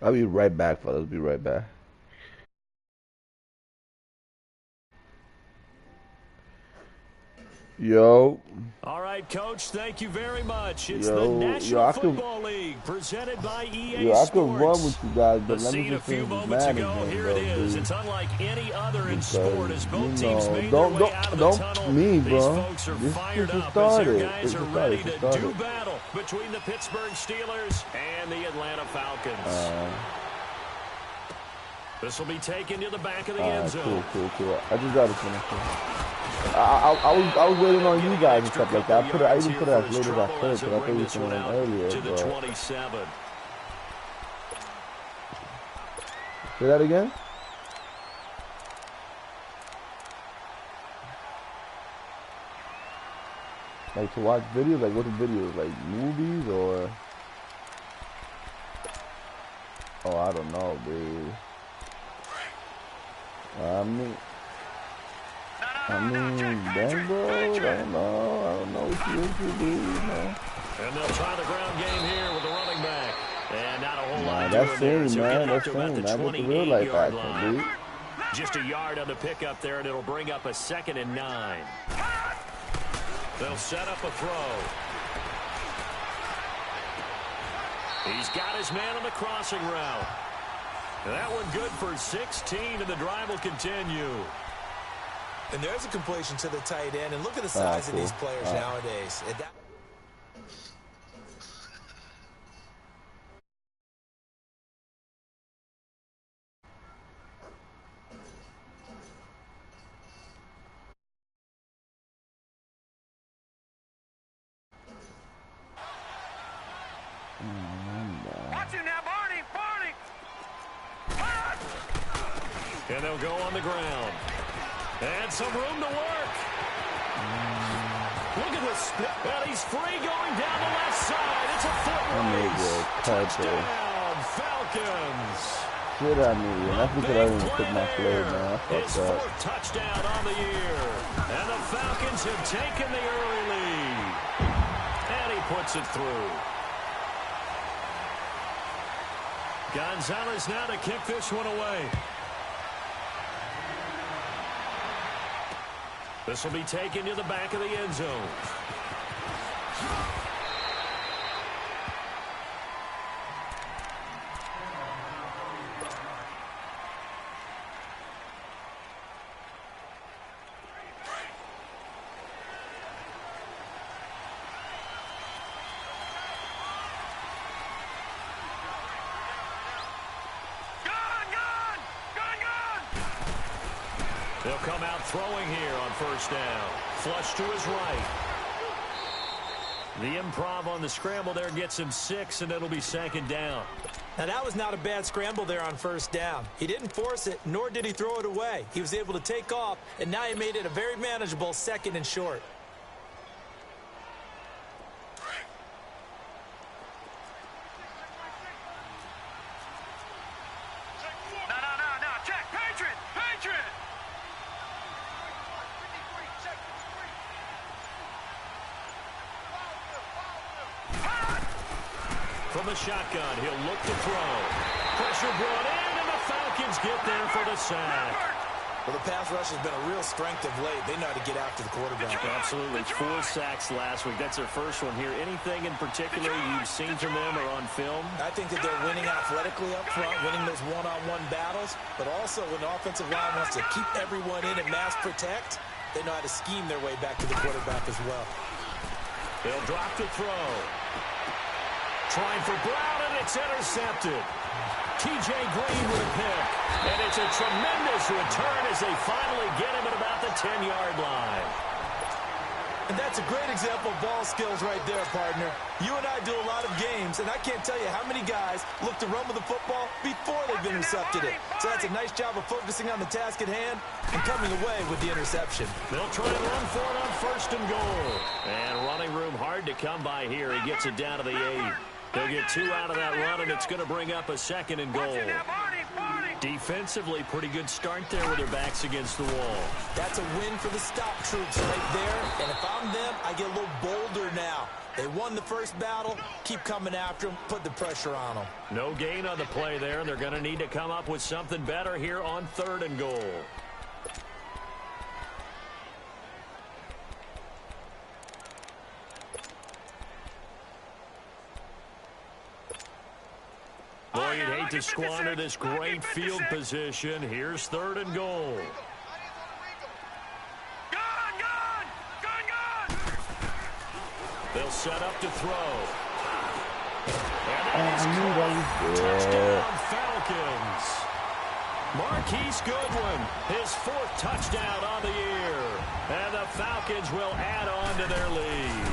I'll be right back, fellas. Be right back. Yo. All right, Coach, thank you very much. It's the Yo, National I could, Football League presented by EA I could run with Sports. you guys, The but let me scene a just few finish this moments Madden ago, game, here it though, is. B. It's unlike any other in sport Because as both teams made their don't, way out of the tunnel. me, These bro. folks are This fired just up as their started. guys are ready to do battle between the Pittsburgh Steelers and the Atlanta Falcons. This will be taken to the back of the end zone. Cool. I just got to finish it. I was waiting on you guys and stuff like that. I even put it as late as I could because I thought you were going to earlier. To the 27. Say that again? Like to watch videos? Like what are videos? Like movies or? Oh, I don't know, dude. I mean, dang, bro, I don't know what you into, dude, you know. And they'll try the ground game here with the running back. And not a whole lot that's doing same, there. man, that's same. Not with the real life action, dude. Just a yard on the pickup there, and it'll bring up a 2nd and 9. They'll set up a throw. He's got his man on the crossing route. That one good for 16, and the drive will continue. And there's a completion to the tight end. And look at the size of these players nowadays. Watch him now, Barney! And they'll go on the ground. And some room to work. Look at this. And he's free going down the left side. It's a foot race. Touchdown, Falcons. Shit at me, and that's because I didn't pick my play, man. His 4th touchdown on the year. And the Falcons have taken the early lead. And he puts it through. Gonzalez now to kick this one away. This will be taken to the back of the end zone. They'll come out throwing here on 1st down. Flush to his right. The improv on the scramble there gets him 6, and it'll be 2nd down. Now, that was not a bad scramble there on 1st down. He didn't force it, nor did he throw it away. He was able to take off, and now he made it a very manageable 2nd and short. From the shotgun, he'll look to throw. Pressure brought in, and the Falcons get there for the sack. Well, the pass rush has been a real strength of late. They know how to get after the quarterback. Absolutely. 4 sacks last week. That's their first one here. Anything in particular you've seen from them or on film? I think that they're winning athletically up front, winning those one-on-one battles, but also when the offensive line wants to keep everyone in and mass protect, they know how to scheme their way back to the quarterback as well. They'll drop to throw. Trying for Brown, and it's intercepted. T.J. Green with a pick. And it's a tremendous return as they finally get him at about the 10-yard line. And that's a great example of ball skills right there, partner. You and I do a lot of games, and I can't tell you how many guys look to run with the football before they've intercepted it. So that's a nice job of focusing on the task at hand and coming away with the interception. They'll try and run for it on 1st and goal. And running room hard to come by here. He gets it down to the 8. They'll get 2 out of that run, and it's going to bring up a 2nd and goal. Defensively, pretty good start there with their backs against the wall. That's a win for the stop troops right there. And if I'm them, I get a little bolder now. They won the first battle. Keep coming after them. Put the pressure on them. No gain on the play there, and they're going to need to come up with something better here on 3rd and goal. Boy, you'd hate to squander this great field position. Here's 3rd and goal. They'll set up to throw. Touchdown, Falcons. Marquise Goodwin, his 4th touchdown on the year. And the Falcons will add on to their lead.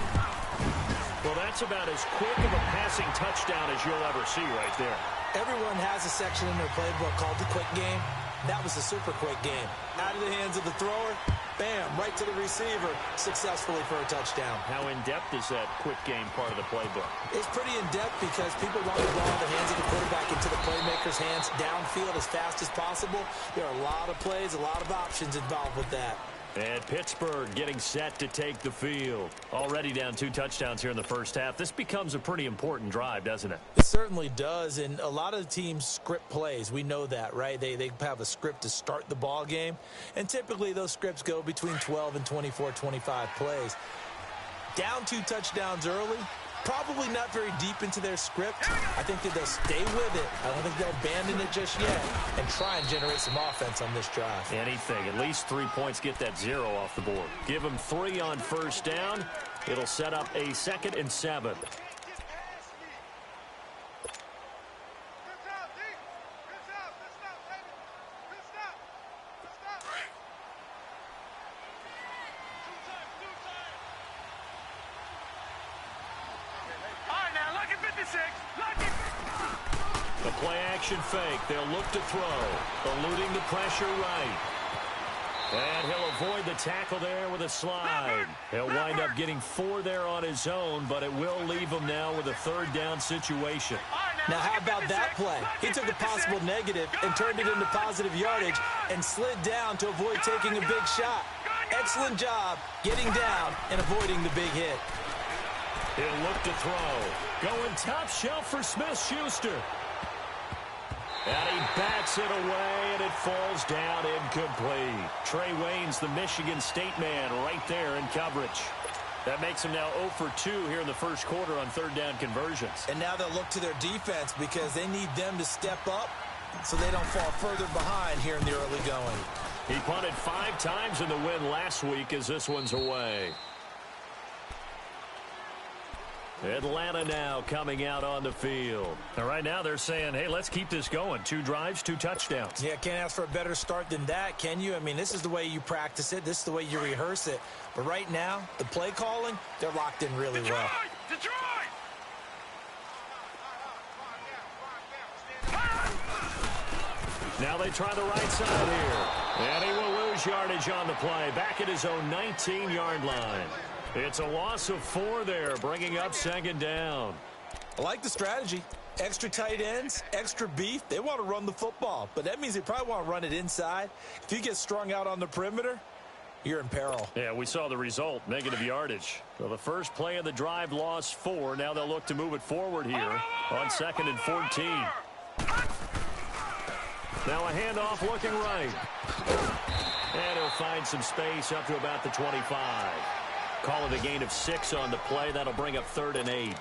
Well, that's about as quick of a passing touchdown as you'll ever see right there. Everyone has a section in their playbook called the quick game. That was a super quick game. Out of the hands of the thrower, bam, right to the receiver, successfully for a touchdown. How in-depth is that quick game part of the playbook? It's pretty in-depth because people want the ball in the hands of the quarterback into the playmaker's hands downfield as fast as possible. There are a lot of plays, a lot of options involved with that. And Pittsburgh getting set to take the field. Already down 2 touchdowns here in the first half. This becomes a pretty important drive, doesn't it? It certainly does, and a lot of the teams script plays. We know that, right? They have a script to start the ball game, and typically those scripts go between 12 and 24, 25 plays. Down 2 touchdowns early, probably not very deep into their script. I think that they'll stay with it. I don't think they'll abandon it just yet and try and generate some offense on this drive. Anything. At least 3 points, get that 0 off the board. Give them 3 on first down. It'll set up a 2nd and 7. The play-action fake. They'll look to throw. Eluding the pressure right. And he'll avoid the tackle there with a slide. He'll wind up getting 4 there on his own, but it will leave him now with a 3rd down situation. Now, how about that play? He took a possible negative and turned it into positive yardage and slid down to avoid taking a big shot. Excellent job getting down and avoiding the big hit. He'll look to throw. Going top shelf for Smith-Schuster. And he backs it away, and it falls down incomplete. Trey Waynes, the Michigan State man, right there in coverage. That makes him now 0 for 2 here in the first quarter on 3rd down conversions. And now they'll look to their defense because they need them to step up so they don't fall further behind here in the early going. He punted 5 times in the win last week as this one's away. Atlanta now coming out on the field. And right now they're saying, hey, let's keep this going. 2 drives, 2 touchdowns. Yeah, can't ask for a better start than that, can you? I mean, this is the way you practice it. This is the way you rehearse it. But right now, the play calling, they're locked in really well. Detroit! Now they try the right side here. And he will lose yardage on the play. Back at his own 19-yard line. It's a loss of 4 there, bringing up 2nd down. I like the strategy. Extra tight ends, extra beef. They want to run the football, but that means they probably want to run it inside. If you get strung out on the perimeter, you're in peril. Yeah, we saw the result, negative yardage. So the first play of the drive lost 4. Now they'll look to move it forward here on 2nd and 14. Now a handoff looking right. And he'll find some space up to about the 25. Call it a gain of 6 on the play. That'll bring up 3rd and 8.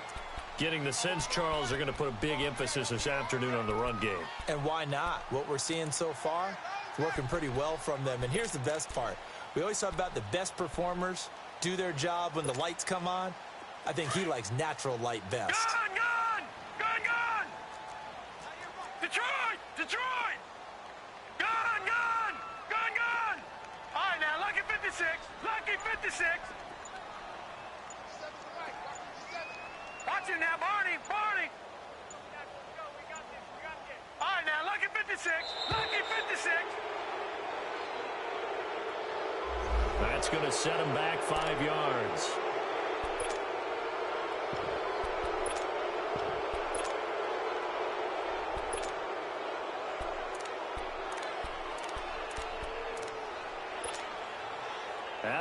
Getting the sense, Charles, they're going to put a big emphasis this afternoon on the run game. And why not? What we're seeing so far is working pretty well from them. And here's the best part. We always talk about the best performers do their job when the lights come on. I think he likes natural light best. Gun! Detroit! Detroit! Gun! All right, now, lucky 56. Lucky 56. Watch it now, Barney. All right, now, lucky 56. Lucky 56. That's going to set him back 5 yards.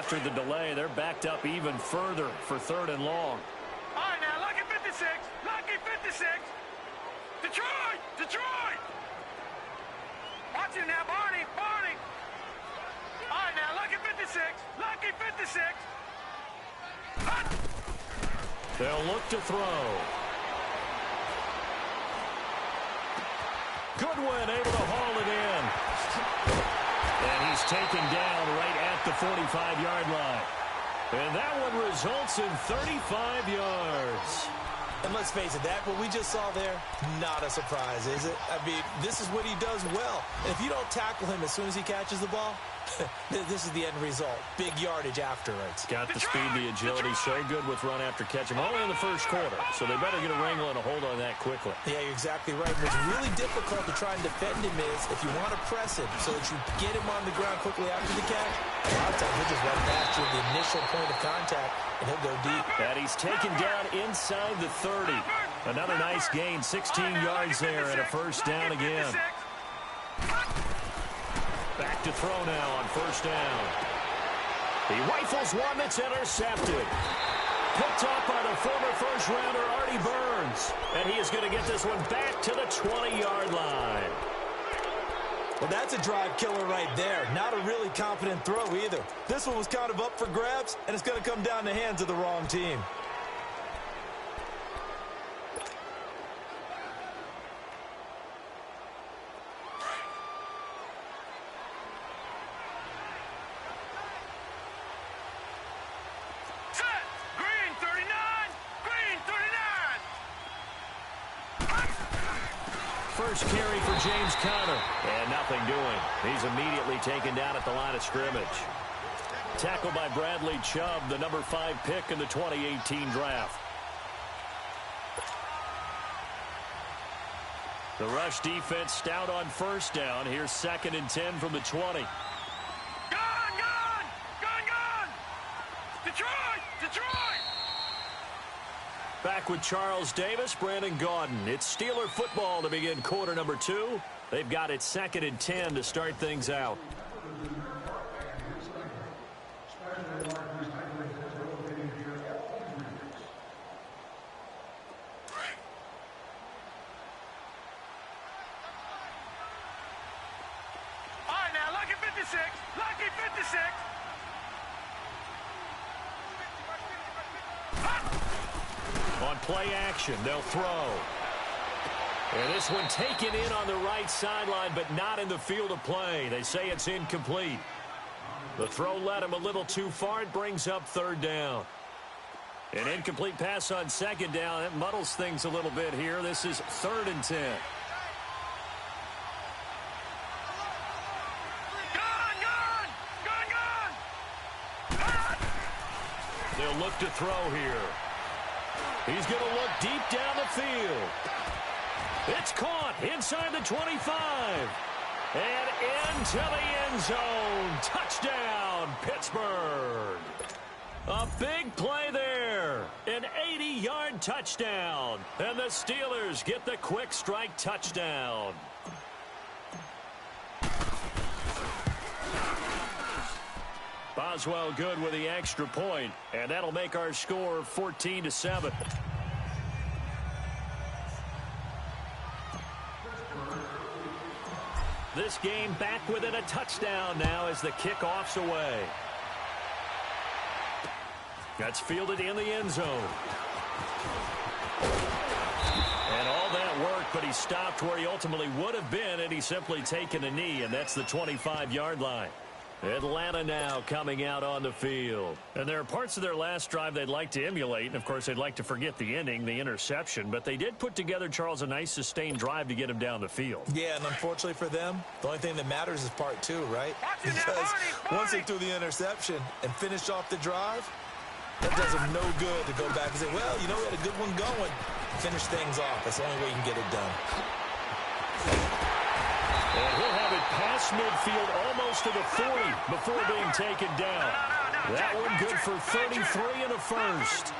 after the delay. They're backed up even further for 3rd and long. All right, now, lucky 56. Lucky 56. Detroit! Detroit! Watch him now, Barney. Barney! All right, now, lucky 56. Lucky 56. Hut! They'll look to throw. Goodwin able to haul it in. And he's taken down right at the 45-yard line. And that one results in 35 yards. And let's face it, that what we just saw there, not a surprise, is it? I mean, this is what he does well. And if you don't tackle him as soon as he catches the ball, this is the end result. Big yardage after it. Got the speed, the agility, so good with run after catch. Him only in the first quarter, so they better get a wrangle and a hold on that quickly. Yeah, you're exactly right. What's really difficult to try and defend him is if you want to press him so that you get him on the ground quickly after the catch, a lot of times he'll just run past you at the initial point of contact, and he'll go deep. And he's taken down inside the 30. Another nice gain, 16 yards there and a first down again. Back to throw now on first down. He rifles one that's intercepted. Picked up by the former first-rounder Artie Burns. And he is going to get this one back to the 20-yard line. Well, that's a drive killer right there. Not a really confident throw either. This one was kind of up for grabs, and it's going to come down the hands of the wrong team. First carry for James Conner. And nothing doing. He's immediately taken down at the line of scrimmage. Tackled by Bradley Chubb, the number 5 pick in the 2018 draft. The rush defense stout on first down. Here's 2nd and 10 from the 20. Gone! Gone! Gone! Gone! Detroit! Detroit! Back with Charles Davis, Brandon Gaudin. It's Steeler football to begin quarter number 2. They've got it 2nd and 10 to start things out. All right, now, lucky 56. Lucky 56. On play action, they'll throw. And this one taken in on the right sideline, but not in the field of play. They say it's incomplete. The throw led him a little too far. It brings up 3rd down. An incomplete pass on 2nd down. It muddles things a little bit here. This is 3rd and 10. They'll look to throw here. He's going to look deep down the field. It's caught inside the 25. And into the end zone. Touchdown, Pittsburgh. A big play there. An 80-yard touchdown. And the Steelers get the quick strike touchdown. Boswell good with the extra point, and that'll make our score 14-7. This game back within a touchdown now as the kickoff's away. That's fielded in the end zone. And all that work, but he stopped where he ultimately would have been had he simply taken a knee, and that's the 25-yard line. Atlanta now coming out on the field. And there are parts of their last drive they'd like to emulate. And, of course, they'd like to forget the ending, the interception. But they did put together, Charles, a nice sustained drive to get him down the field. Yeah, and unfortunately for them, the only thing that matters is part 2, right? Because once they threw the interception and finished off the drive, that does them no good to go back and say, well, you know, we had a good one going. Finish things off. That's the only way you can get it done. And he'll have it past midfield almost to the 40 before being taken down. That one good for 33 and a first.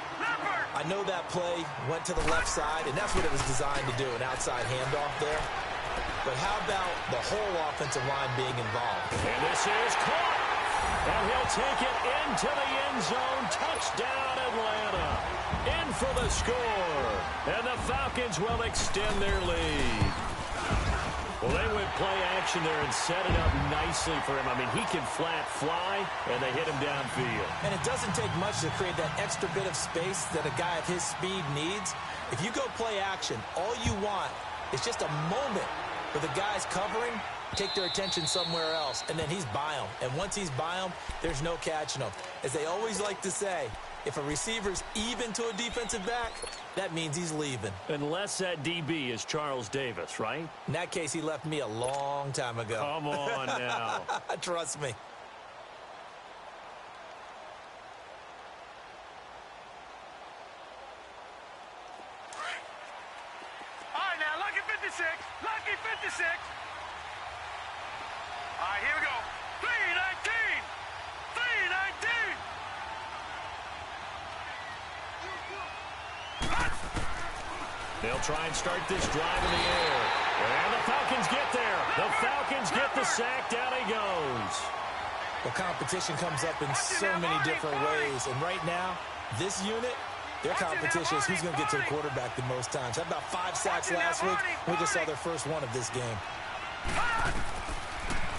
I know that play went to the left side, and that's what it was designed to do, an outside handoff there. But how about the whole offensive line being involved? And this is caught. And he'll take it into the end zone. Touchdown, Atlanta. In for the score. And the Falcons will extend their lead. Well, they went play action there and set it up nicely for him. I mean, he can flat fly, and they hit him downfield. And it doesn't take much to create that extra bit of space that a guy of his speed needs. If you go play action, all you want is just a moment where the guy's covering, take their attention somewhere else, and then he's by him. And once he's by him, there's no catching him. As they always like to say, if a receiver's even to a defensive back, that means he's leaving. Unless that DB is Charles Davis, right? In that case, he left me a long time ago. Come on now. Trust me. All right, now, lucky 56. Lucky 56. All right, here we go. 319. 319. They'll try and start this drive in the air. And the Falcons get there. The Falcons get the sack. Down he goes. Well, competition comes up in so many different ways. And right now, this unit, their competition is who's going to get to the quarterback the most times. Had about 5 sacks last week. We just saw their first one of this game.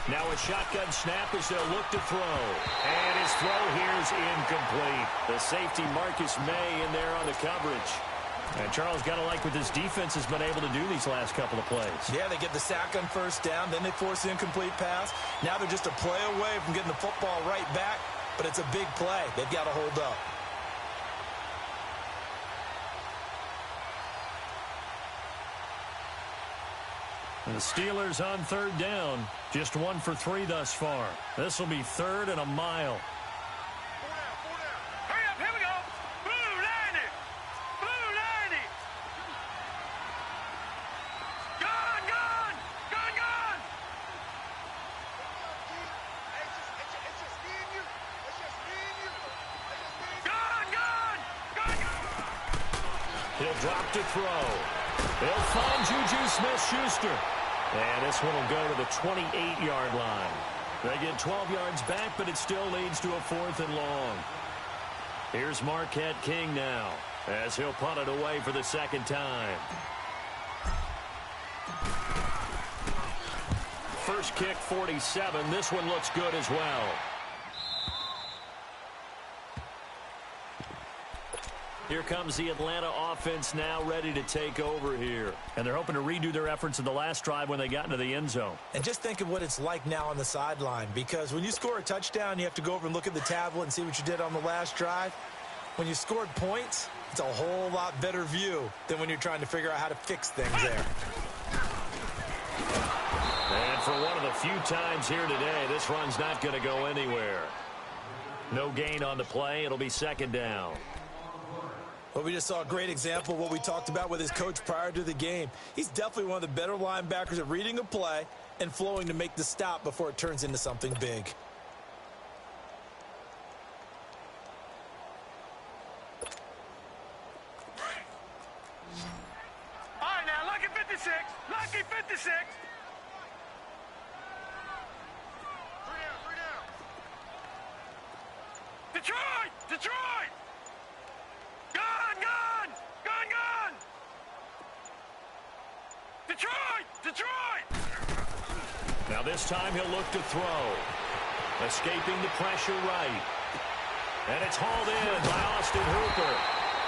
Now a shotgun snap as they'll look to throw. And his throw here is incomplete. The safety Marcus May in there on the coverage. And Charles got to like what this defense has been able to do these last couple of plays. Yeah, they get the sack on first down, then they force the incomplete pass. Now they're just a play away from getting the football right back, but it's a big play. They've got to hold up. And the Steelers on third down. Just 1 for 3 thus far. This will be 3rd and a mile. Hurry up, here we go. Blue 90. Blue 90. Gone, gone. Gone, gone. Gone, gone. Gone, gone. He'll drop to throw. They'll find Juju Smith-Schuster. And this one will go to the 28-yard line. They get 12 yards back, but it still leads to a 4th and long. Here's Marquette King now, as he'll punt it away for the second time. First kick, 47. This one looks good as well. Here comes the Atlanta offense now ready to take over here. And they're hoping to redo their efforts in the last drive when they got into the end zone. And just think of what it's like now on the sideline, because when you score a touchdown, you have to go over and look at the tablet and see what you did on the last drive. When you scored points, it's a whole lot better view than when you're trying to figure out how to fix things there. And for one of the few times here today, this run's not going to go anywhere. No gain on the play. It'll be second down. Well, we just saw a great example of what we talked about with his coach prior to the game. He's definitely one of the better linebackers at reading a play and flowing to make the stop before it turns into something big. All right, now, lucky 56. Lucky 56. 3 down. Detroit! Detroit! Gone, gone! Gone, gone! Detroit! Detroit! Now this time he'll look to throw. Escaping the pressure right. And it's hauled in by Austin Hooper.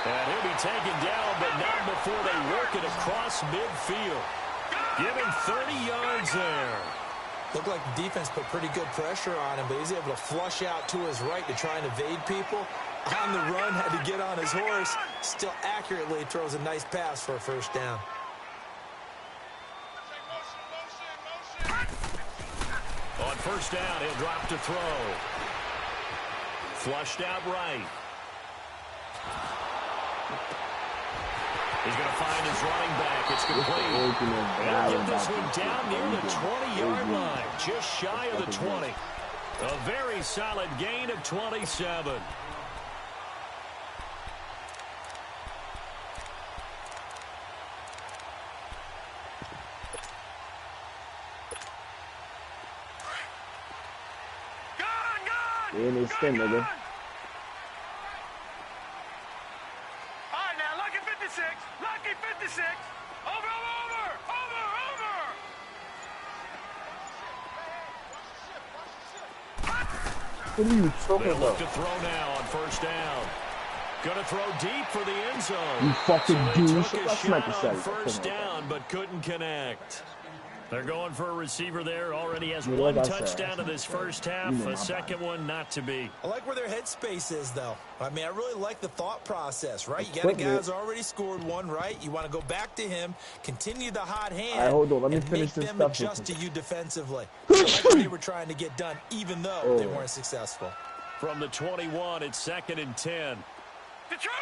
And he'll be taken down, but not before they work it across midfield. Give him 30 yards there. Looked like the defense put pretty good pressure on him, but he's able to flush out to his right to try and evade people. On the run, had to get on his horse. Still accurately throws a nice pass for a first down. On first down, he'll drop to throw. Flushed out right. He's going to find his running back. It's complete. And he'll get this one down near the 20-yard line, just shy of the 20. A very solid gain of 27. In his skin, nigga. All right, now, lucky 56. Lucky 56. Over. What are you talking They'll look about? to throw now on first down. Gonna throw deep for the end zone. You fucking so they douche. took a That's not the shot on shot. first down, but couldn't connect. They're going for a receiver there. Already has You one know what I said. touchdown to this first half. You know A my second one not to be. I like where their headspace is, though. I mean, I really like the thought process, right? You got a guy Equipment. who's already scored one, right? You want to go back to him, continue the hot hand, All right, hold on. Let me and finish make this them stuff adjust to real you defensively. I like what they were trying to get done, even though they weren't successful. From the 21, it's 2nd and 10. Detroit!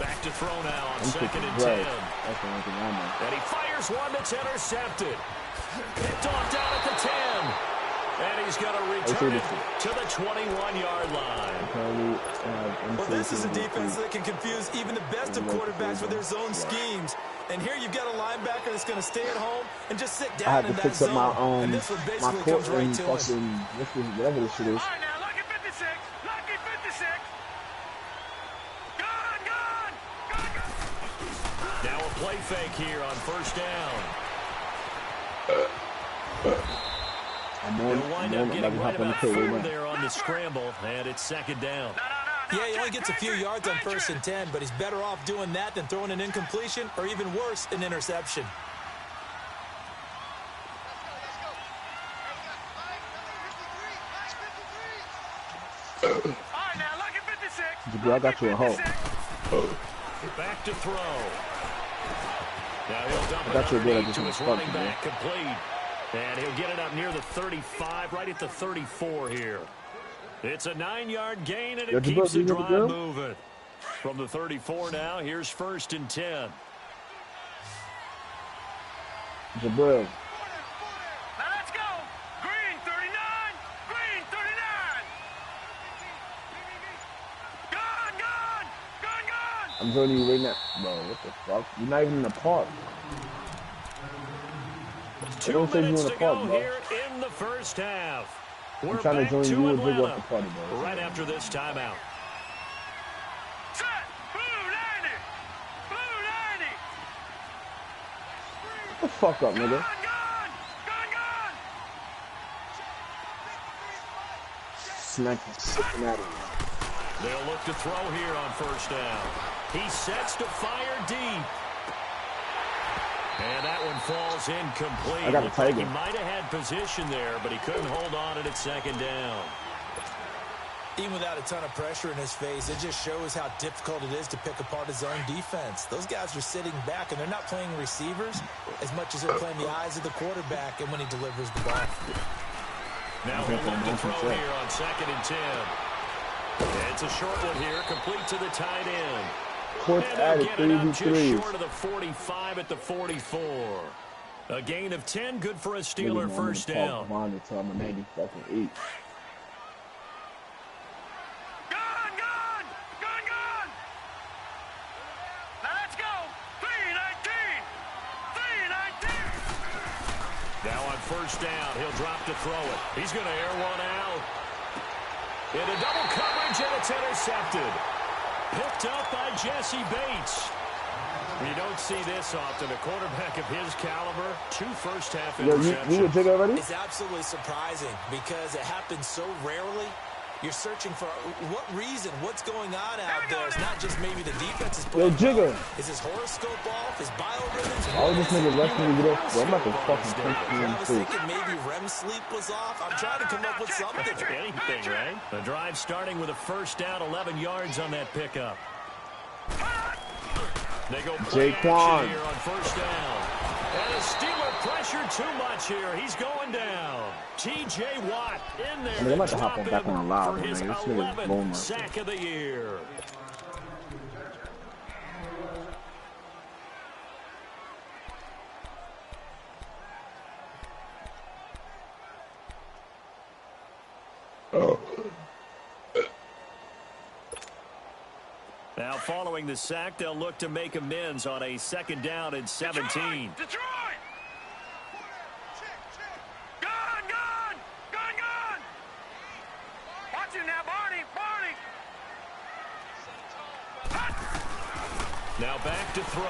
Back to throw now on I'm 2nd kicking and right. 10. That's the only thing I know. And he fires one that's intercepted. Picked off down at the 10. And he's going to return it to the 21-yard line. Apparently, Well, this is a defense that can confuse even the best of quarterbacks with their zone schemes. And here you've got a linebacker that's going to stay at home and just sit I down had in to that fix zone. up my And this one my basically court comes right and to us. fucking whatever this shit is. All right, now, lucky 56. Lucky 56. Gone. Now a play fake here on first down. They'll wind up getting right about 4 there on the scramble, and it's 2nd down. Yeah, he only gets a few yards on 1st and 10, but he's better off doing that than throwing an incompletion or even worse, an interception. All right, now, lucky 56. I got you a hoe. Back to throw. Now he'll dump it That's your good. I underneath just to want his to running fuck you, back, complete. And he'll get it up near the 35, right at the 34 here. It's a 9-yard gain, and it keeps the drive moving. From the 34 now, here's 1st and 10. Jabril. Now let's go. Green 39. Green 39. Gone. I'm telling you right now. Bro, what the fuck? You're not even in the park. They don't say you in the park, bro. Here in the first half. I'm trying to join you and dig up the party, bro. Right after this timeout. Set. Blue 90. Shut the fuck up, nigga. Gone. Smacking out of you. They'll look to throw here on first down. He sets to fire deep. And that one falls incomplete. I got a tiger. He might have had position there, but he couldn't hold on at it 2nd down. Even without a ton of pressure in his face, it just shows how difficult it is to pick apart his own defense. Those guys are sitting back, and they're not playing receivers as much as they're playing the eyes of the quarterback and when he delivers the ball. Now he'll look to throw here on 2nd and 10. It's a short one here, complete to the tight end. Court's And added they'll get it up 3v3s. just short of the 45 at the 44. A gain of 10, good for a Steeler first down. I'm a 90 fucking 8. Gone. Now let's go. 319. Now on first down, he'll drop to throw it. He's going to air one out. Into double coverage, and it's intercepted. Picked up by Jesse Bates. You don't see this often. A quarterback of his caliber, 2 first-half interceptions. You a jig already? It's absolutely surprising because it happens so rarely. You're searching for what reason, what's going on out there. It's not just maybe the defense is playing. Jigger. Is his horoscope off? His biorhythms? I was just nigga wrestling me get up. Bro, I'm about to fucking punch you in I the was face. thinking maybe REM sleep was off. I'm trying to come up with something. Anything, right? The drive starting with a first down, 11 yards on that pickup. They go play Jaquan. action here on first down. And a Steeler pressure too much here. He's going down. T.J. Watt in there. I mean, I'm about to hop drop back him on live, for man. his This nigga's blowing 11th my sack of the year. Now following the sack, they'll look to make amends on a 2nd down and 17. Detroit! Gun, gun! Gun, gun! Watch him now, Barney! Barney! Now back to throw.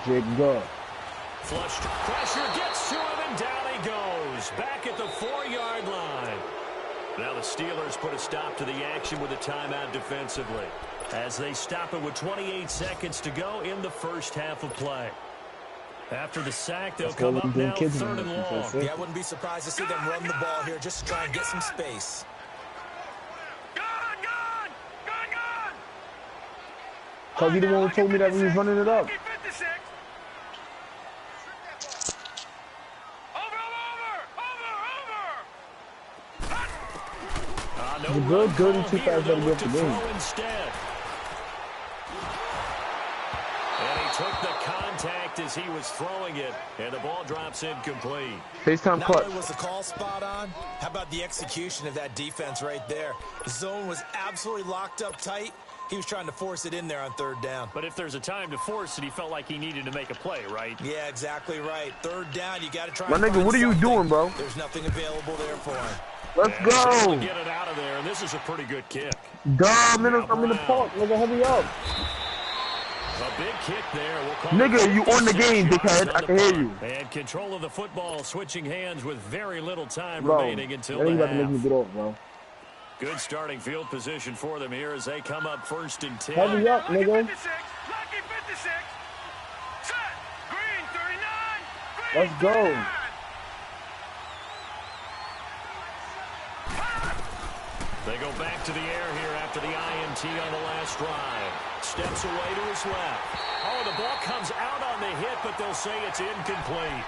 Jake go. Flushed pressure gets to him, and down he goes. Back at the 4-yard line. Now the Steelers put a stop to the action with a timeout defensively, as they stop it with 28 seconds to go in the first half of play. After the sack, they'll come up now 3rd and long. Yeah, I wouldn't be surprised to see them run the ball here just to try and get some space. Gun, gun! Gun, gun! Cause you the one who told me that we was running it up. Lucky 56. The good, good, and 2 passes better get the game. Instead. And he took the contact as he was throwing it, and the ball drops incomplete. FaceTime Not clutch. only was the call spot on, how about the execution of that defense right there? The zone was absolutely locked up tight. He was trying to force it in there on 3rd down. But if there's a time to force it, he felt like he needed to make a play, right? Yeah, exactly right. 3rd down, you got to try. My nigga, what are you doing, bro? There's nothing available there for him. Let's go. Get it out of there, and this is a pretty good kick. Duh, man, I'm in the park. Nigga, hurry up. A big kick there. We'll call Nigga, you on the game, dickhead. I can hear you. And control of the football, switching hands with very little time Bro, remaining until that ain't the about to make me half. get off, bro. Good starting field position for them here as they come up 1st and 10. Hurry up, Lucky nigga. 56. Lucky 56. Set. Green 39. Green Let's go. 39. They go back to the air here after the INT on the last drive. Steps away to his left. Oh, the ball comes out on the hit, but they'll say it's incomplete.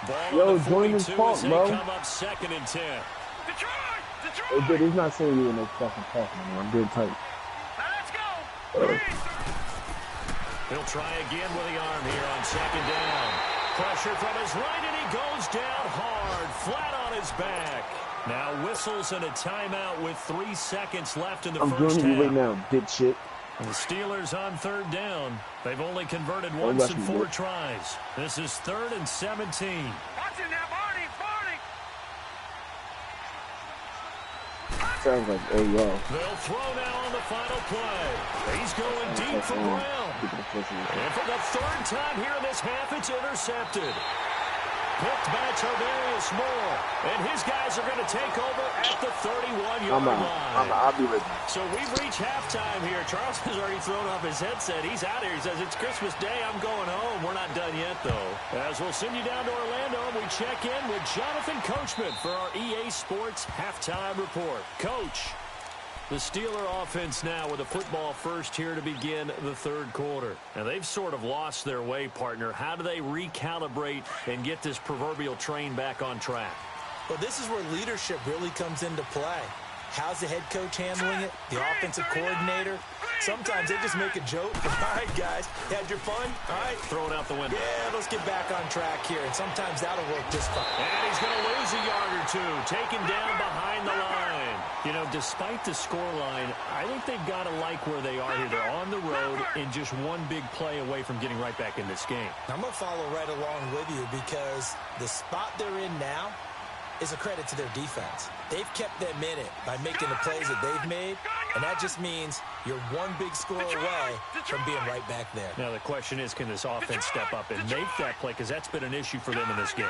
Ball Yo, on the join this 42 park, as they bro. come up 2nd and 10. Detroit. Hey, Detroit. dude, he's not saying you in no fucking park, man. I'm good tight. Now let's go. Green. He'll try again with the arm here on 2nd down. Pressure from his right, and he goes down hard, flat on his back. Now whistles and a timeout with 3 seconds left in the I'm first joining you right half. now, bitch shit. The Steelers on 3rd down. They've only converted Don't once rush in me, 4 bitch. tries. This is 3rd and 17. Watch him now, Barney. Barney. Sounds like, hey, yo. They'll throw now on the final play. He's going deep for Brown. And for the 3rd time here in this half, it's intercepted. Picked by Tavarius Moore. And his guys are going to take over at the 31-yard line. I'll be with you. So we've reached halftime here. Charles has already thrown off his headset. He's out here. He says, it's Christmas Day. I'm going home. We're not done yet, though. As we'll send you down to Orlando, and we check in with Jonathan Coachman for our EA Sports Halftime Report. Coach, the Steeler offense now with a football first here to begin the 3rd quarter. Now, they've sort of lost their way, partner. How do they recalibrate and get this proverbial train back on track? Well, this is where leadership really comes into play. How's the head coach handling it? The offensive coordinator? Sometimes they just make a joke. All right, guys, you had your fun? All right. Throw it out the window. Yeah, let's get back on track here. And sometimes that'll work just fine. And he's going to lose a yard or two. Taken down behind the line. You know, despite the scoreline, I think they've got to like where they are here. They're on the road and just one big play away from getting right back in this game. I'm going to follow right along with you because the spot they're in now is a credit to their defense. They've kept them in it by making the plays that they've made, and that just means you're one big score away from being right back there. Now the question is, can this offense step up and make that play? Because that's been an issue for them in this game.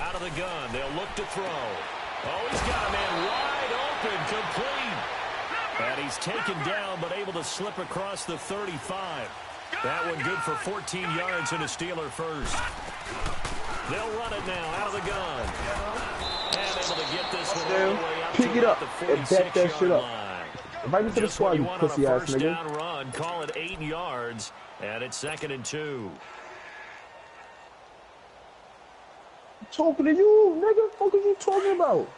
Out of the gun, they'll look to throw. Oh, he's got a man wide open, complete. And he's taken down, but able to slip across the 35. That one good for 14 yards and a Steeler first. They'll run it now out of the gun. And able to get this one all the way up Pick to it up the and back that shit 46-yard up. line. Invite me to the Just what squad, you you want on a pussy ass first nigga. down run. Call it 8 yards, and it's 2nd and 2. Talking to you, nigga. What are you talking about?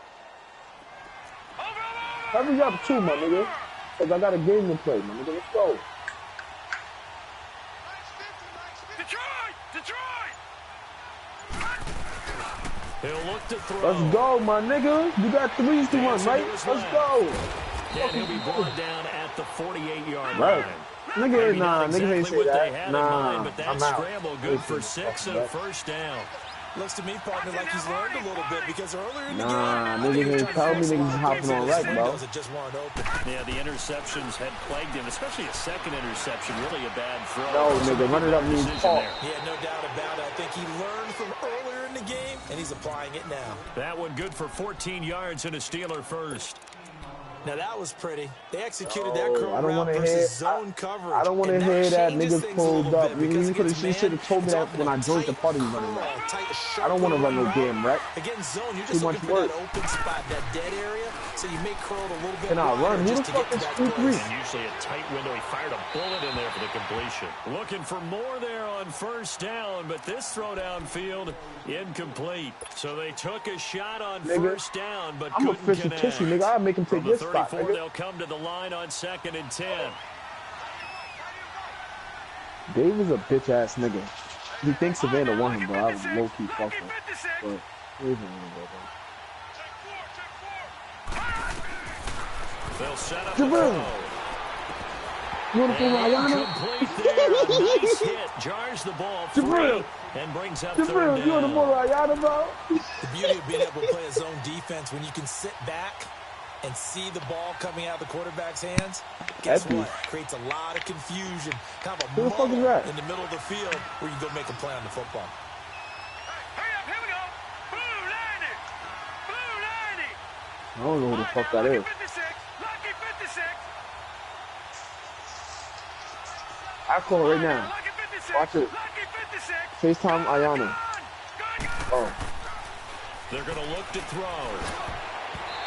Hurry up, too, my nigga. Because I got a game to play, my nigga. Let's go. Detroit! Detroit! He'll look to throw. Let's go, my nigga. You got 3s to run, right? Let's go. And he'll be brought down at the 48-yard Right. line. Nigga, Maybe nah, not niggas ain't exactly say what they that. had in Nah, mind, but that I'm out. scramble good for 6 and a first down. Looks to me, partner, like he's learned a little bit because earlier in the Nah, game, I think he niggas was ain't trying to tell me force a niggas lot of hopping things on into right, bro. windows that just weren't open. Yeah, the interceptions had plagued him, especially a second interception. Really a bad throw. No, nigga, run it up means Decision talk. there. Yeah, no doubt about it. I think he learned from earlier in the game, and he's applying it now. That one good for 14 yards and a Steeler first. Now, that was pretty. They executed that Oh, curl I don't route wanna versus hear- zone coverage. I don't want to and hear that changes niggas things a pulled little up. bit because You could against have should have man, told me it's that often when a I joined the tight party running curl, that. tight, I don't want to run no route. damn rep. Against zone, you're Too just much looking for work. that open spot, that dead area, so you may curl it a little bit Can I wider run? Who just the to fuck get to is that 2-3? place. And usually a tight window. He fired a bullet in there for the completion. Looking for more there on first down, but this throw downfield incomplete. So they took a shot on Nigga, first down, but I'm a couldn't fish and connect. tissue, nigga. I'll make him take From the this spot, 34, nigga. they'll come to the line on 2nd and 10. Dave is a bitch ass nigga. He thinks Savannah won him, bro. I was low key fucking. But he isn't gonna go, bro. They'll set up the Jabril. throw. You want to pull my line up? Complete there. A nice hit. Jars the ball free Jabril. and brings up Jabril, third you want to pull down. my line up, bro? The beauty of being able to play a zone defense when you can sit back and see the ball coming out of the quarterback's hands, guess Epic. what? Creates a lot of confusion. Kind of a Who the fuck is muddle that? in the middle of the field where you go make a play on the football. Hurry up, here we go. Blue 90. Blue 90. I don't know who the fuck that Lucky is. 56. Lucky 56. I call it right now. Lucky 56. Watch it. Lucky 56. FaceTime Ayana. Gone. Oh. They're going to look to throw.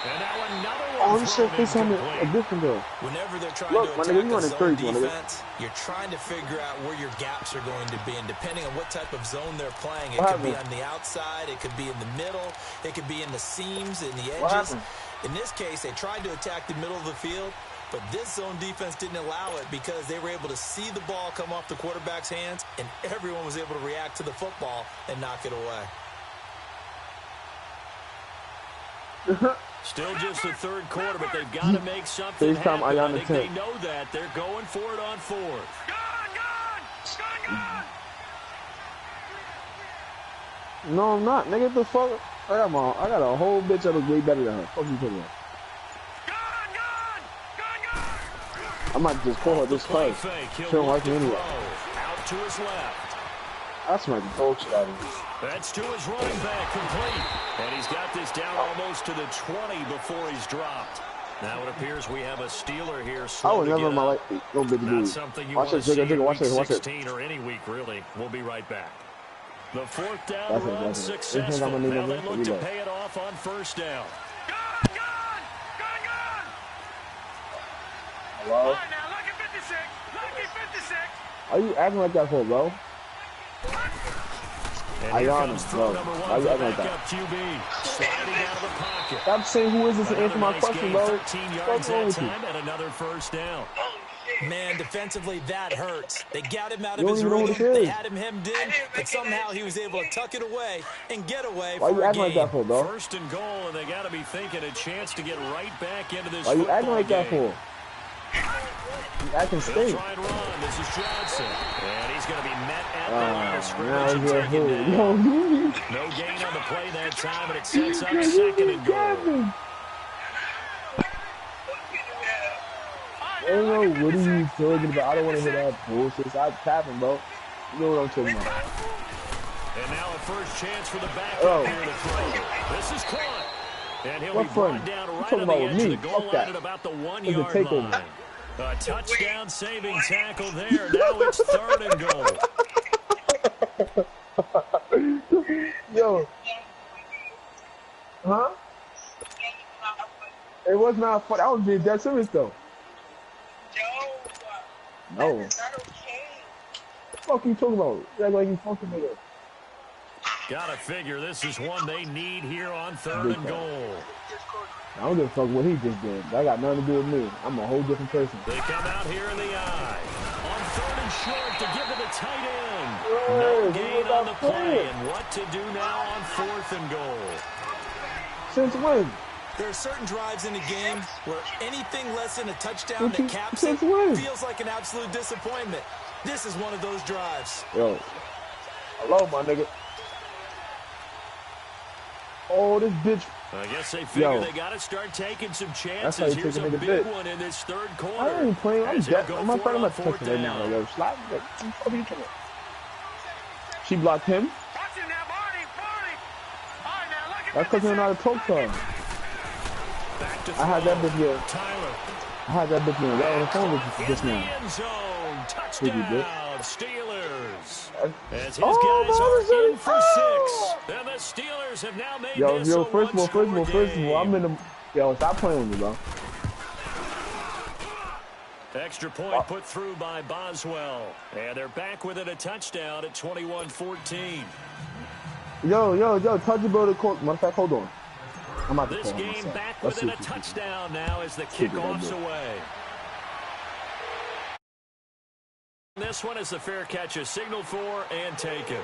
And now another Oh, one I'm sure thrown FaceTime incomplete. a different girl. Whenever they're trying Look, to my attack nigga, you a on the zone third, my nigga. defense, you're trying to figure out where your gaps are going to be. And depending on what type of zone they're playing, it What could be on happened? the outside, it could be in the middle, it could be in the seams, in the What edges. happened? In this case, they tried to attack the middle of the field, but this zone defense didn't allow it because they were able to see the ball come off the quarterback's hands, and everyone was able to react to the football and knock it away. Still just the third quarter, but they've got to make something FaceTime happen. I Ayana think they 10. know that. They're going for it on 4th. Gone. Gone. Gone. No, I'm not. Nigga, what the fuck? I got a whole bitch that was way better than her. Fuck you talking about? Gone. Gone. Gone. Gone. I might just call her this Play close. fake. She He'll don't look like me to anyway. throw. Out to his left. That's my dog shit out of you. That's to his running back, complete. And he's got this down almost to the 20 before he's dropped. Now it appears we have a Steeler here. I Slow would to never in get my up. life. No big Not dude. something you Watch want to this, see Jigga, in watch week this, watch this. 16 or any week, really. We'll be right back. The 4th down That's it, run that's it. This successful. nigga, my nigga, Now they man, look we to love. pay it off on first down. Gone. Gone. Gone. Gone. Hello? All right, now, lucky 56. Lucky 56. Are you acting like that for, bro? And here Ayana, comes bro. throw number Why one you for acting like that? backup QB. Sliding out of the pocket. Stop saying who is this to answer my Another nice question, gain, bro. 13 What's yards wrong that with you? time and another first down. Man, defensively, that hurts. They got him out You of don't his even know what rhythm. it They is. had him hemmed in, but somehow he was able to tuck it away and get away Why for you a acting like gain. that for, bro? First and goal, and they got to be thinking a chance to get right back into this Why you football acting like that game. for? You acting They'll stink. try and run. This is Johnson. And he's going to be met at the line of Now scrimmage and you're a taken fool. down. Yo, No gain on the play that time, and it sets up 2nd and goal. I don't know, what are you talking about? I don't want to hear that bullshit. Stop tapping, bro. You know what I'm talking about. And now a first chance for the backup Oh. here to throw. This is caught. And he'll What be brought fun? down You right talking on the about with edge of me? the goal Fuck line that. at about the It's a 1-yard takeover. line. A touchdown saving tackle there. Now it's 3rd and goal. Yo. Huh? It was not fun. I was being dead serious, though. No. What the fuck you talking about? You act like you fucking nigga. Gotta figure this is one they need here on 3rd and goal. I don't give a fuck what he just did. That got nothing to do with me. I'm a whole different person. They come out here in the eye. On 3rd and short to give to the tight end. No gain on the play, and what to do now on 4th and goal. Since when? There are certain drives in the game where anything less than a touchdown that caps it feels like an absolute disappointment. This is one of those drives. Yo. Hello, my nigga. Oh, this bitch. I guess they figure they got to start taking some chances. Here's a big one in this third quarter. I ain't playing. I'm dead. I'm not playing my fourth right now. Yo, slide. She blocked him. Watch it now, Barney. All right, now, look at That's because they're not a talk to her. I had that bitch here. Tyler. I had that bitch here. Right on the phone with you just now. End zone. Touchdown, Steelers. As his guys oh, are in for 6. And the Steelers have now made this a first of all, I'm in the... Yo, stop playing with me, bro. Extra point put through by Boswell. And they're back within a touchdown at 21-14. Yo, touch the ball to court. Matter of fact, hold on. I'm about to This call game myself. back Let's within see a what you touchdown now as the kickoff's away. This one is the fair catch is signaled for and taken.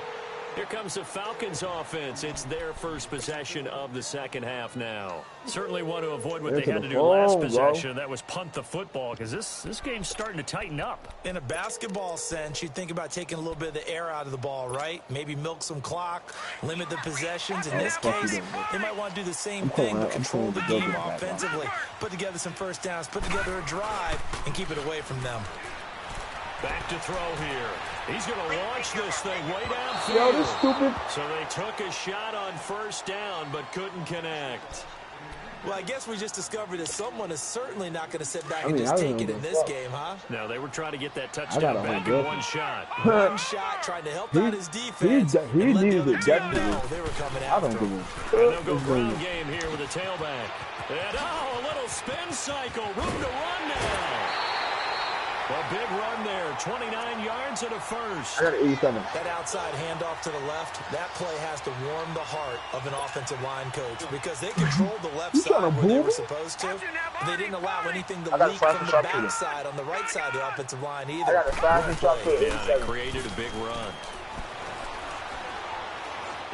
Here comes the Falcons offense. It's their first possession of the second half now. Certainly want to avoid what they had to do last possession. That was punt the football because this game's starting to tighten up. In a basketball sense, you think about taking a little bit of the air out of the ball, right? Maybe milk some clock, limit the possessions. In this case, they might want to do the same thing, but control the game offensively. Put together some first downs, put together a drive, and keep it away from them. Back to throw here. He's going to launch this thing way downfield. Yo, this stupid. So they took a shot on first down, but couldn't connect. Well, I guess we just discovered that someone is certainly not going to sit back and just take it in this game, huh? No, they were trying to get that touchdown back in one shot. One shot, trying to help out his defense. He needed it, definitely. They were coming I don't after give him. And they'll go ground game here with a tailback. And, a little spin cycle. Room to run now. A big run there, 29 yards and a first. I got 87. That outside handoff to the left, that play has to warm the heart of an offensive line coach because they controlled the left side where they were supposed to. They didn't allow anything to leak from the backside on the right side of the offensive line either. I got a fast and shot too. Yeah, they created a big run.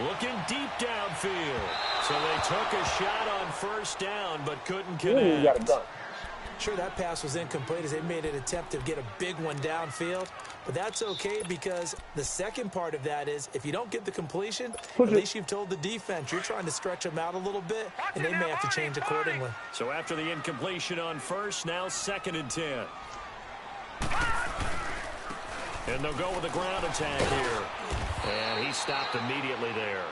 Looking deep downfield. So they took a shot on first down but couldn't connect. You got it done. Sure, that pass was incomplete as they made an attempt to get a big one downfield. But that's okay because the second part of that is if you don't get the completion, at least you've told the defense you're trying to stretch them out a little bit, and they may have to change accordingly. So after the incompletion on first, now 2nd and 10. And they'll go with a ground attack here. And he stopped immediately there.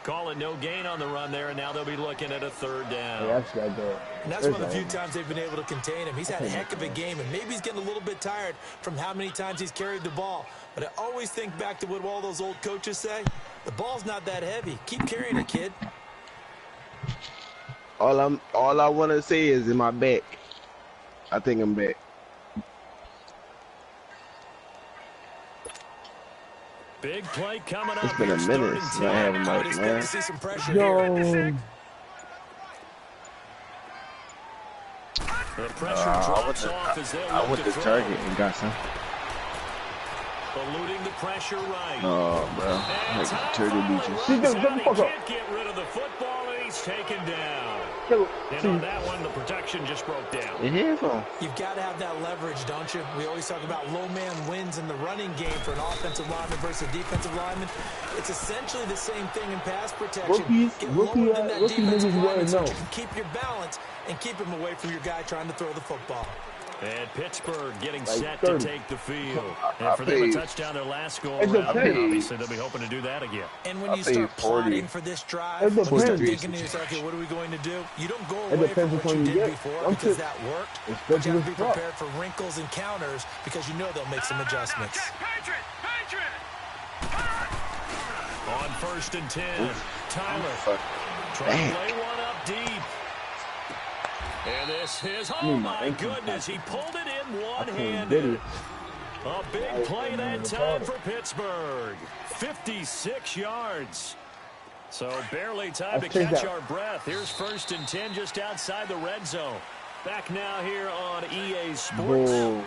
Call it no gain on the run there, and now they'll be looking at a 3rd down. Yeah, that's good. And that's one of the few times they've been able to contain him. He's had a heck of a game, and maybe he's getting a little bit tired from how many times he's carried the ball. But I always think back to what all those old coaches say. The ball's not that heavy. Keep carrying it, kid. All I want to say is in my back. I think I'm back. Big play coming up. It's been a minute since I haven't I would like, expect man. to see some pressure here. The pressure drops off as they'll I look went to to throw. Target and got some. Eluding the pressure right. Oh, bro. And Like time Turtle finally Beaches. runs Shut the out. He fuck up. can't get rid of the football, and he's taken down. And on that one, the protection just broke down. Your headphone. You've got to have that leverage, don't you? We always talk about low man wins in the running game for an offensive lineman versus a defensive lineman. It's essentially the same thing in pass protection. Get lower than that defensive lineman so you can keep your balance and keep him away from your guy trying to throw the football. And Pittsburgh getting set to take the field. And for them, a touchdown their last goal It's around. okay. Obviously, they'll be hoping to do that again. And when I you think start 40. plotting for this drive, It's you okay. start thinking to yourself, okay, what are we going to do? You don't go away from depends what which you one you did get. before I'm because sure- that worked. It's But you have to be better than prepared for wrinkles and counters because you know they'll make some adjustments. Patriot! On 1st and 10, Tyler Fuck. trying to play one up deep. And this is, oh my goodness, he pulled it in one-handed. A big play that time for Pittsburgh. 56 yards. So barely time to catch our breath. Here's 1st and 10 just outside the red zone. Back now here on EA Sports. Whoa.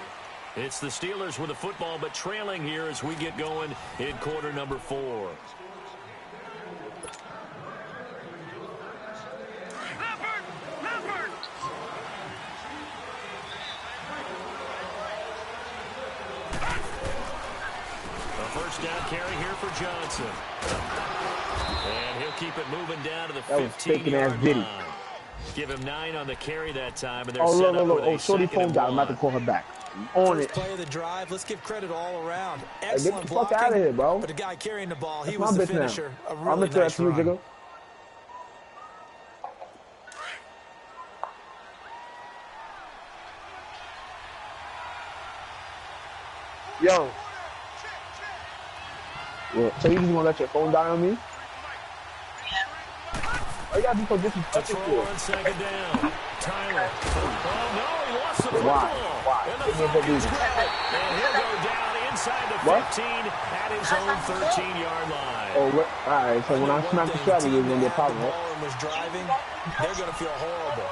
It's the Steelers with the football, but trailing here as we get going in quarter number 4. First down carry here for Johnson. And he'll keep it moving down to the 15-yard line. Give him 9 on the carry that time. And they're set up with a shorty phone down. I'm about to call her back. On First it. play of the drive. Let's give credit all around. Excellent Get the fuck blocking, out of here, bro. But the guy carrying the ball, he That's was my the bitch finisher. now. A really I'm nice run. Jiggle. Yo. Well, so you just gonna let your phone die on me? Oh, you gotta be so disrespectful. To throw on second down. Tyler. Oh, no, he lost the football. Why? And the Falcons grab it. And he'll go down inside the 15 at his own 13-yard line. Oh, what? All right, so when I smack the strategy, it's gonna be a problem, right? Was driving, they're gonna feel horrible.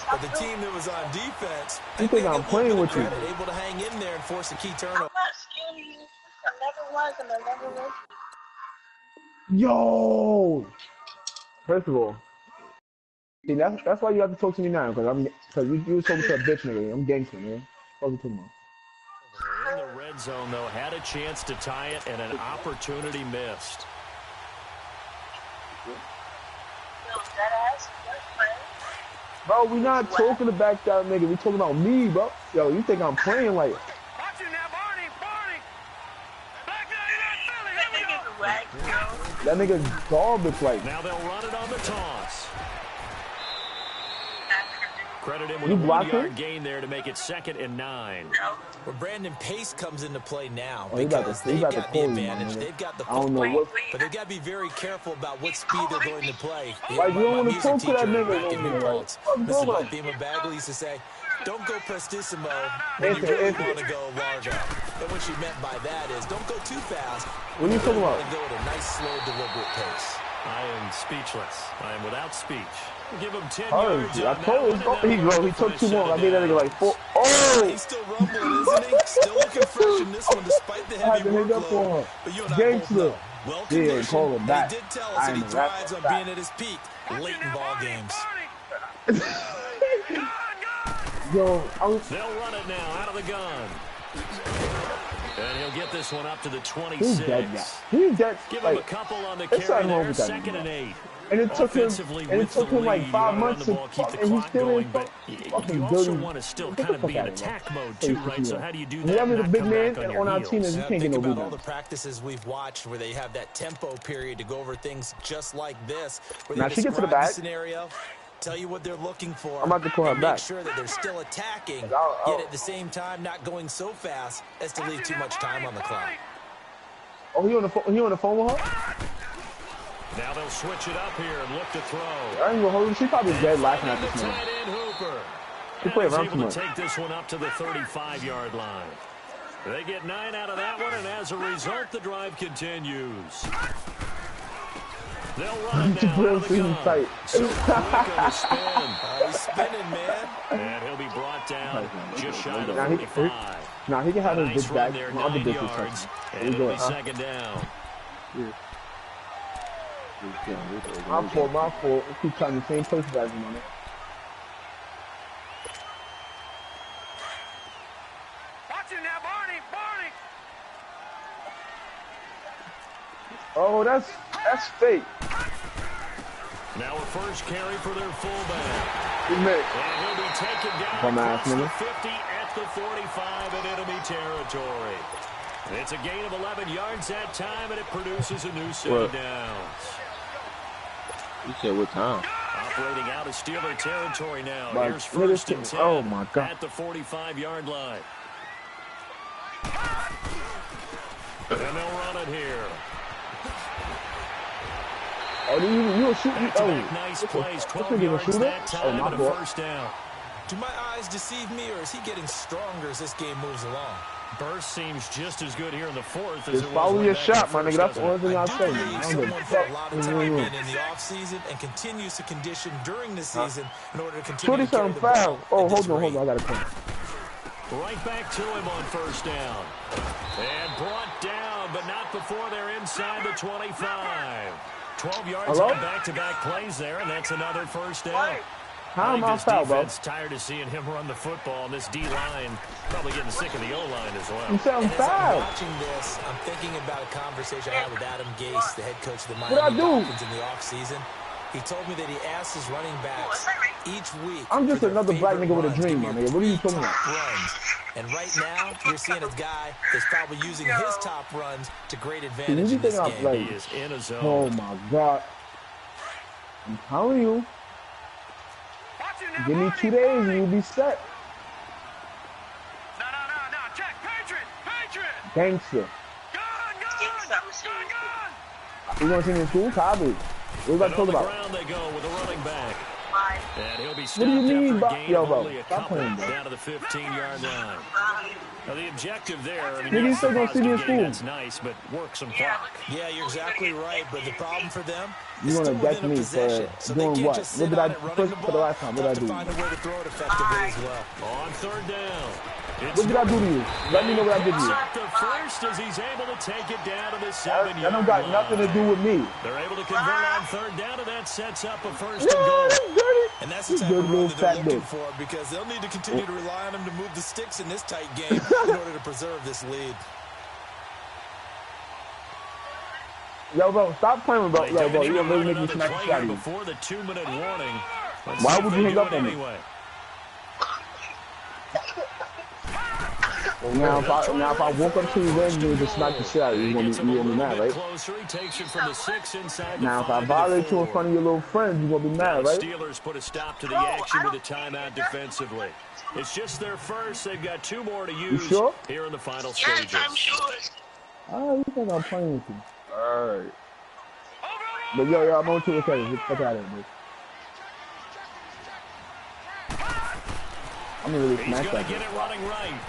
But the team that was on defense, You think I'm playing with you? able to hang in there and force a key turnover. I'm not scared of you. I never was and I never will. Yo! First of all, see, that's why you have to talk to me now, because you was talking to a bitch nigga. I'm gangster, man. Talking to me. In the red zone, though, had a chance to tie it and an opportunity missed. Bro, we not talking about that nigga. We talking about me, bro. Yo, you think I'm playing like... Watch it now, Barney, Barney. Back there, here we go. That nigga's garbage like... Now they'll run it on the toss. Credit him with You a block 1-yard him? gain there to make it 2nd and 9. Well, Brandon Pace comes into play now Oh, he about because to- he they've about to got call the you, my advantage. nigga. They've got the I don't know football, what... but they've got to be very careful about what speed they're going to play. Why you don't want to music talk to that teacher nigga back no in more? New Like, Paltz, what's Mr. going on? Thema Bagley used to say, don't go prestissimo when you really want to go largo. And what she meant by that is don't go too fast. What are you talking about? Go at a nice, slow, deliberate pace. I am speechless. I am without speech. Give him 10 Oh, yards. I on told that him. one, and then He we'll took too finish long. I it made that down. nigga like 4... Oh! He's still rumbling, isn't he? Still looking fresh in this one despite the I had heavy to hang up workload. on her. But you and I both Gangster. know, well Yeah, conditioned, call him and back. he did tell us I that he am thrives on back. being at his peak Watch late it in now, ball Barney, games. Barney. Yo, I was... They'll run it now out of the gun. And he'll get this one up to the He's dead 26. now. He's dead. Give him a Like, couple on the there's carry something wrong there. with that 2nd nigga. and 8. and it took him... Offensively, And it with the took him like lead, 5 you gotta months run to... the ball, keep the And he's clock still going, in but fucking you also dirty... want to still Get the kind of fuck be in out of here, attack bro. mode too, Hey, right? So how do you do that? Whenever and the not big come man back on on your our heels? team is, you Yeah, can't get think no about all rebound. the practices we've watched where they have that tempo period to go over things just like this. Where Now they she gets to the describe bag. scenario, tell you what they're looking for. I'm about to call her and back. Make sure that they're still attacking, I'll- yet at the same time not going so fast as to leave too much time on the clock. Oh, he on the phone with her? Now they'll switch it up here and look to throw. I ain't gonna hold him. She probably dead laughing at The this man. tight end Hooper. He And played he's around too able much. to take this one up to the 35-yard line. They get 9 out of that one, and as a result, the drive continues. They'll run it now out of the gun. Tight. So quick on the spin. He's spinning, man. And he'll be brought down just shy of Now 45. Nah, he can have his Nice bitch run back. there, My other 9 bitch is yards, touching. and We it'll good, be huh? 2nd down. My fault. Keep trying the same place as him on it. Watch it now, Barney, Barney. Oh, that's fake. Now a first carry for their fullback. Good man. And he'll be taken down Come on, across the nigga. 50 at the 45 in enemy territory. It's a gain of 11 yards that time, and it produces a new set of What? downs. You said what time? Operating out of Steeler territory now. Like, Here's nigga, first and 10 oh my God. at the 45-yard line. And they'll run it here. Oh, you a shoot? Back-to-back nice plays, 12 yards that Oh, time, my and a fault. first down. Do my eyes deceive me, or is he getting stronger as this game moves along? Burst seems just as good here in the fourth as Just it was follow way your back in shot, the my first, nigga. That's the doesn't only thing it? I I say. do I believe don't someone give a put a fuck. lot of time in the offseason and continues to condition during the season in order to continue Shorty to carry something the ball foul. Oh, at hold this on. rate. I gotta come. Right back to him on first down. And brought down, but not before they're inside the 25. 12 yards on back-to-back plays there, and that's another first down. How am I foul, bro? Tired of seeing him run the football, and this D-line probably getting sick of the O-line as well. You said I'm foul. Watching this, I'm thinking about a conversation I had with Adam Gase, the head coach of the Miami Dolphins in the offseason. He told me that he asked his running backs each week. I'm just another black nigga with a dream, my nigga. What are you talking about? Runs. And right now, you're seeing a guy that's probably using his top runs to great advantage in this game. Like, he is in a zone. Oh, my God. I'm telling you. Give me 2 days and you'll be set. No. Check. Patriot. Gangster. Gun. You want to see me in school? Probably. What are you about to talk about? Ground they go with a running back. And he'll be What do you mean, bro? Stop playing, bro. Down to the 15-yard line. Now, the objective there, I mean, Niggas still gonna see me in school. that's nice, but work some clock. Yeah, you're exactly right, but the problem for them You is want to still deck within a me possession. for So they doing can't what? just What sit did on I it running first the for the ball. last time? What They'll did I have to do? find a way to throw it effectively as well. On third down. What did I do to you? Let me know what I did to you. Up the first as he's able to take it down to the 7-yard line. That don't got nothing to do with me. They're able to convert on third down, and that sets up a first and goal. And that's the type of run that they're looking for because they'll need to continue to rely on him to move the sticks in this tight game in order to preserve this lead. Yo, bro, stop playing, bro. Yo, bro, you gonna really make me smack the shit out of you. Before the 2-minute warning. Why would you hang up on me? Anyway. Well, now if I walk up to you then you just smack the shit out of you, you're gonna be mad, right? Now if I violate you in front of your little friends, you're gonna be mad, right? Steelers put a stop to the action with a timeout defensively. It's just their first. They've got 2 more to use here in the final stages. I'm sure. Oh, you think I'm playing with you? Alright. But yo, I'm on 2 seconds. Get the fuck out of here, bitch. I'm gonna really smash that. He's gonna get it running right.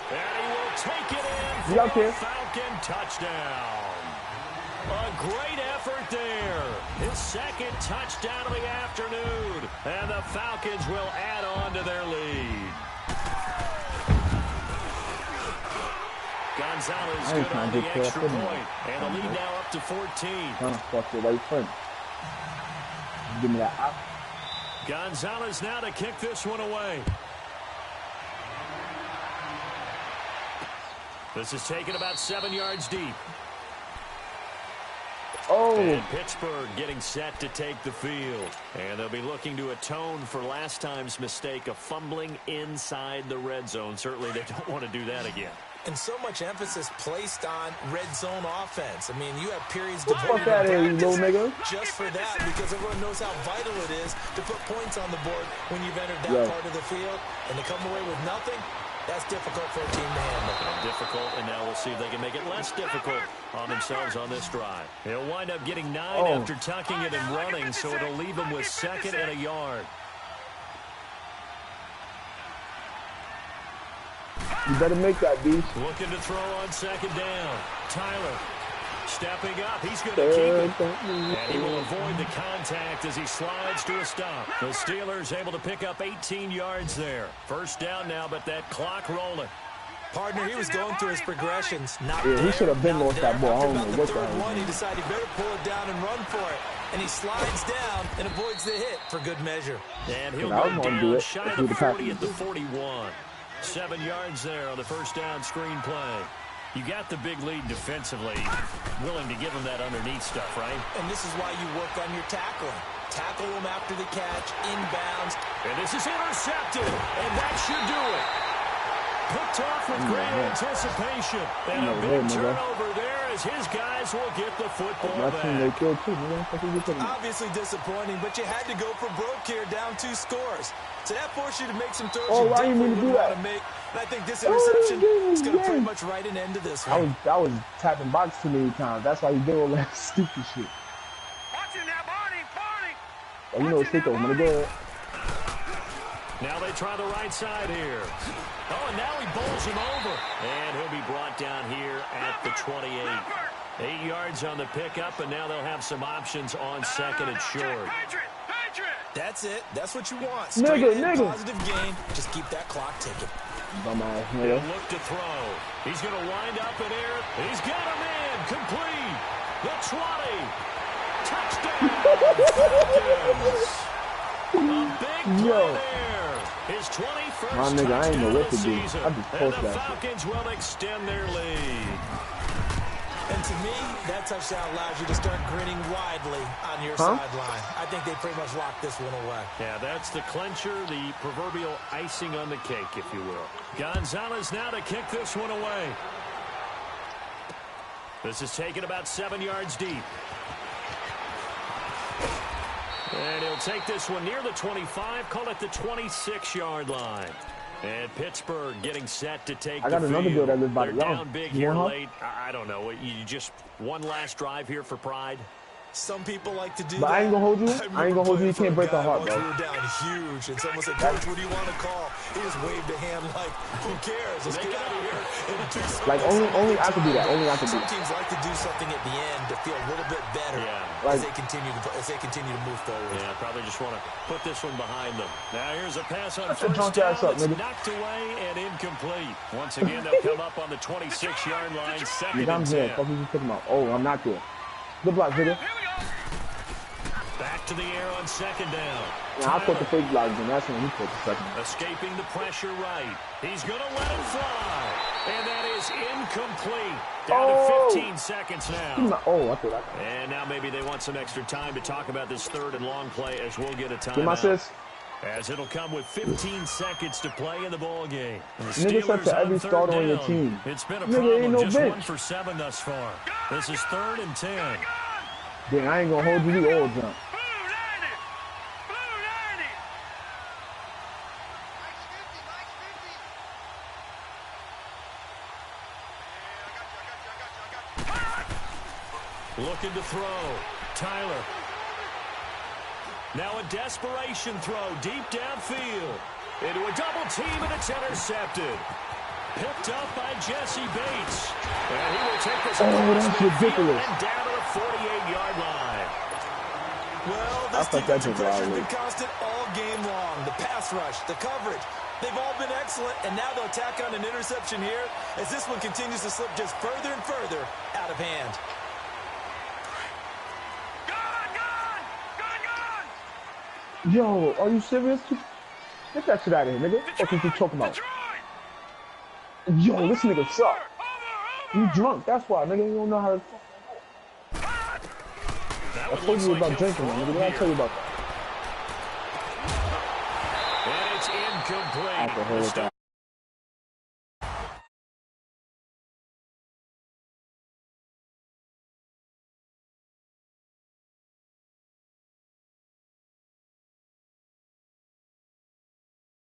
And he will take it in for a Falcon touchdown. A great effort there. His second touchdown of the afternoon. And the Falcons will add on to their lead. Gonzalez good on the extra point. And the lead now up to 14. Fuck your right foot. Give me that up. Gonzalez now to kick this one away. This is taken about 7 yards deep. Oh. And Pittsburgh getting set to take the field. And they'll be looking to atone for last time's mistake of fumbling inside the red zone. Certainly they don't want to do that again. And so much emphasis placed on red zone offense. I mean, you have periods devoted fuck that is, little nigga. just for that because everyone knows how vital it is to put points on the board when you've entered that part of the field. And to come away with nothing, that's difficult for a team to handle. Difficult, and now we'll see if they can make it less difficult on themselves on this drive. He'll wind up getting 9 after tucking it and running, so it'll leave him with 2nd and a yard. You better make that, beast. Looking to throw on 2nd down. Tyler stepping up. He's going to keep it. And he will avoid the contact as he slides to a stop. The Steelers able to pick up 18 yards there. First down now, but that clock rolling. Partner, he was going through his progressions. He should have been lost that ball. I don't know what the hell. hell. He decided he better pull it down and run for it. And he slides down and avoids the hit for good measure. And he'll go down shy of the 40 at the 41. 7 yards there on the first down screen play. You got the big lead defensively. Willing to give him that underneath stuff, right? And this is why you work on your tackling. Tackle him after the catch, inbounds. And this is intercepted. And that should do it. Picked off with great anticipation. And a big turnover there as his guys will get the football back. Obviously disappointing, but you had to go for broke here, down 2 scores. So that forced you to make some throws you definitely wouldn't want to make. And I think this interception is going to pretty much write an end to this one. I was tapping box too many times. That's why you did all that stupid shit. Oh, you know it's Nico. I'm going to go. Now they try the right side here. Oh, and now he bowls him over. And he'll be brought down here at the 28. 8 yards on the pickup, and now they'll have some options on 2nd and short. That's it. That's what you want. Straight in, positive gain. Just keep that clock ticking. Dumbass He'll nigga. look to throw. He's going to wind up in air. He's got him in. Complete. The 20. Touchdown. Falcons. A big play there. His 21st My nigga, I ain't know touchdown what of to the do. season. I just And post the that shit. Falcons will extend their lead. And to me, that touchdown allows you to start grinning widely on your Huh? sideline. I think they pretty much locked this one away. Yeah, that's the clincher, the proverbial icing on the cake, if you will. Gonzalez now to kick this one away. This is taken about 7 yards deep. And he'll take this one near the 25, call it the 26-yard line. And Pittsburgh getting set to take I got the another field. girl that lives by They're the yard. down big You here want her? late. I don't know. You just one last drive here for pride. Some people like to do But that. I ain't gonna hold you. I ain't gonna hold you. You can't break her heart, once bro. we were down huge, and someone said, "Coach, what do you want to call?" He just waved a hand like, "Who cares? Let's get out of here." And do something. Like, only I can do that. Only I can do Some that. teams like to do something at the end to feel a little bit better Like- as they continue to move forward. Yeah, probably just want to put this one behind them. Now here's a pass on Shut your first drunk ass down. up, It's nigga. knocked away and incomplete. Once again, they'll come up on the 26-yard line, second Nigga, I'm and here. 10. Fuck you just talking about. Oh, I'm not there. Good block, nigga. Back to the air on second down. Now I put the fake blocks in. That's when he put the second. Escaping the pressure right. He's going to let it fly. And that is incomplete. Down Oh! to 15 seconds now. Oh, I thought that. And now maybe they want some extra time to talk about this third and long play as we'll get a Get my timeout. sis. As it'll come with 15 seconds to play in the ball game. And the Nigga said to Steelers every on third starter on your down. team. It's been a Nigga, problem. ain't no Just bench. 1 for 7 thus far. This is 3rd and 10. Then I ain't gonna hold you. We all jump. Blue 90! Blue 90! Looking to throw. Tyler. Now a desperation throw deep downfield. Into a double team, and it's intercepted. Picked up by Jesse Bates. And he will take this across that's midfield ridiculous. and down to the 48-yard line. Well, I this thought that defensive was pressure has wild. been constant all game long. The pass rush, the coverage, they've all been excellent, and now they'll tack on an interception here as this one continues to slip just further and further out of hand. Yo, are you serious? Get that shit out of here, nigga. What you talking about? Yo, this nigga suck. You drunk? That's why, nigga. You don't know how to. That I one told looks you like about he'll drinking, throw nigga. What did I here. tell you about that? And it's incomplete. Alcohol with that.